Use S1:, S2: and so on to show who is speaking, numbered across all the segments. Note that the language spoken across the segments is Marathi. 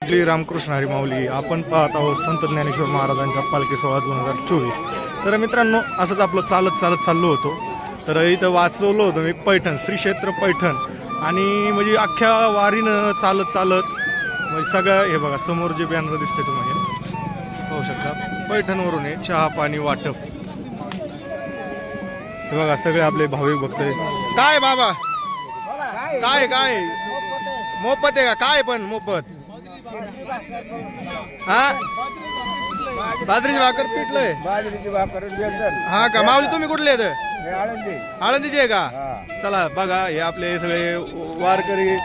S1: श्री रामकृष्ण हरी माऊली. आपण पाहत आहोत संत ज्ञानेश्वर महाराजांचा पालखी सोहळा 2024. तर मित्रांनो, असंच आपलं चालत चाललो होतो. तर इथं वाचवलं होतं मी पैठण, श्री क्षेत्र पैठण. आणि म्हणजे अख्ख्या वारीनं चालत म्हणजे सगळं हे बघा समोर जे बॅनर दिसते तुम्हाला पाहू शकता, पैठणवरून आहे चहा पाणी वाटप. हे बघा सगळे आपले भाविक भक्त. काय बाबा काय मोफत आहे का काय? पण मोफत हा बाजरीची भाकर पिटलंय.
S2: बाजरीची भाकर
S1: हा का माऊली? तुम्ही कुठले आहेत?
S2: आळंदी.
S1: आळंदीचे आहे का? चला बघा हे आपले सगळे वारकरी.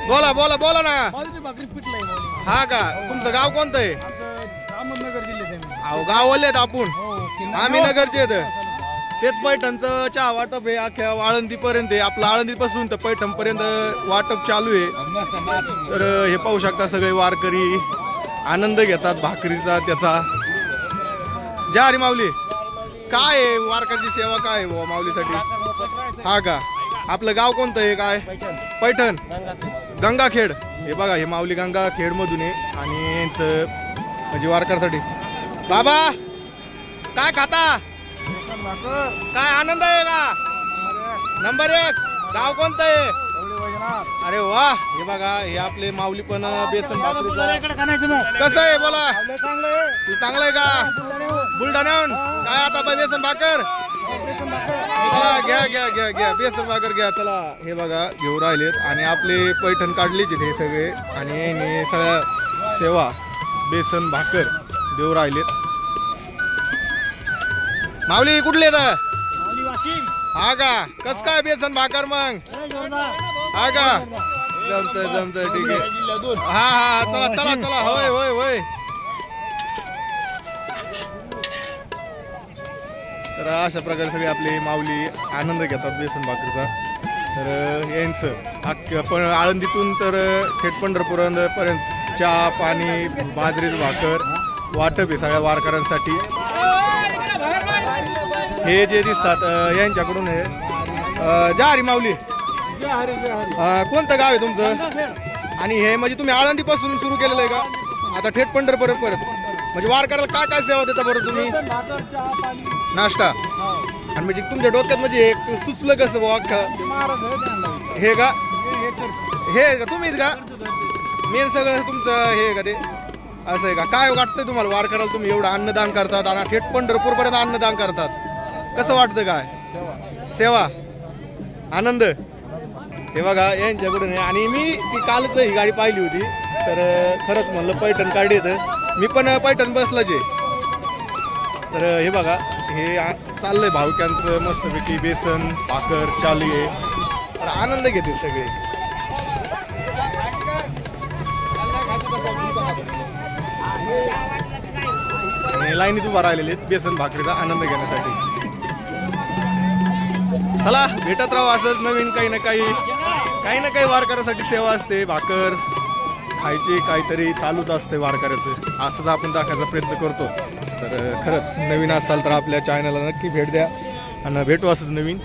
S1: बोला ना. हा का? तुमचं गाव कोणतं आहे?
S2: अहमदनगर जिल्ह्यात.
S1: अहो गाववाले आहेत आपण. आम्ही नगरचे आहेत. तेच पैठणचं चहा वाटप आहे अख्ख्या आळंदी पर्यंत. आपलं आळंदी पासून तर पैठण पर्यंत वाटप चालू आहे. तर हे पाहू शकता सगळे वारकरी आनंद घेतात भाकरीचा त्याचा. जा हरी माऊली. काय आहे वारकऱ्याची सेवा काय आहे माऊलीसाठी? हा का? आपलं गाव कोणतं आहे? काय पैठण गंगाखेड. हे बघा हे माऊली गंगाखेड मधून आहे. आणि यांचं म्हणजे वारकऱ्यासाठी. बाबा काय खाता? काय आनंद आहे का? नंबर 1. गाव कोणतं आहे? अरे वा. हे बघा हे आपले माऊली पण बेसन भाकरीचा. कसं आहे बोला? चांगलं आहे का? बुलढाण्याहून काय आता बेसन भाकर? घ्या बेसन भाकर घ्या. चला हे बघा घेऊ राहिलेत. आणि आपले पैठण काढलीच हे सगळे. आणि सगळ्या सेवा बेसन भाकर देऊ राहिलेत. माऊली कुठले तर? हा का? कस काय बेसन भाकर मग? हा का? जमतंय ठीक आहे. हा चला होय. तर अशा प्रकारे सगळे आपले माऊली आनंद घेतात बेसन भाकरीचा. तर यांचं पण आळंदीतून तर थेट पंढरपूर पर्यंत चहा पाणी बाजरीचं भाकर वाटप आहे सगळ्या वारकऱ्यांसाठी. हे जे दिसतात यांच्याकडून आहे. जा हरी माऊली. कोणतं गाव आहे तुमचं? आणि हे म्हणजे तुम्ही आळंदी पासून सुरू केलेलं आहे का? आता थेट पंढरपूर परत म्हणजे वारकऱ्याला काय सेवा देता बरं तुम्ही? नाश्ता. आणि म्हणजे तुमच्या डोक्यात म्हणजे एक सुचलं कसं बुवा हे का? हे का तुम्हीच का मेन सगळं तुमचं हे का ते असं आहे का? काय वाटतंय तुम्हाला वारकऱ्याला तुम्ही एवढं अन्नदान करतात आणि थेट पंढरपूर पर्यंत अन्नदान करतात? कसं वाटतं काय? सेवा आनंद. हे बघा यांच्याकडून. आणि मी ती कालच ही गाडी पाहिली होती. तर खरंच म्हणलं पैठण काढली येतं. मी पण पैठण बसलाच आहे. तर हे बघा हे चाललंय भाविकांचं मस्तपैकी बेसन भाकर चालू आहे. तर आनंद घेते सगळे. लाईनीत उभा राहिलेले बेसन भाकरीचा आनंद घेण्यासाठी. चला भेटत राहू असंच नवीन काही ना काही वारकऱ्यासाठी सेवा असते. भाकर खायची काहीतरी चालूच असते वारकऱ्याचं. असंच आपण दाखवायचा प्रयत्न करतो. तर खरंच नवीन असाल तर आपल्या चॅनलला नक्की भेट द्या आणि भेटू असंच नवीन.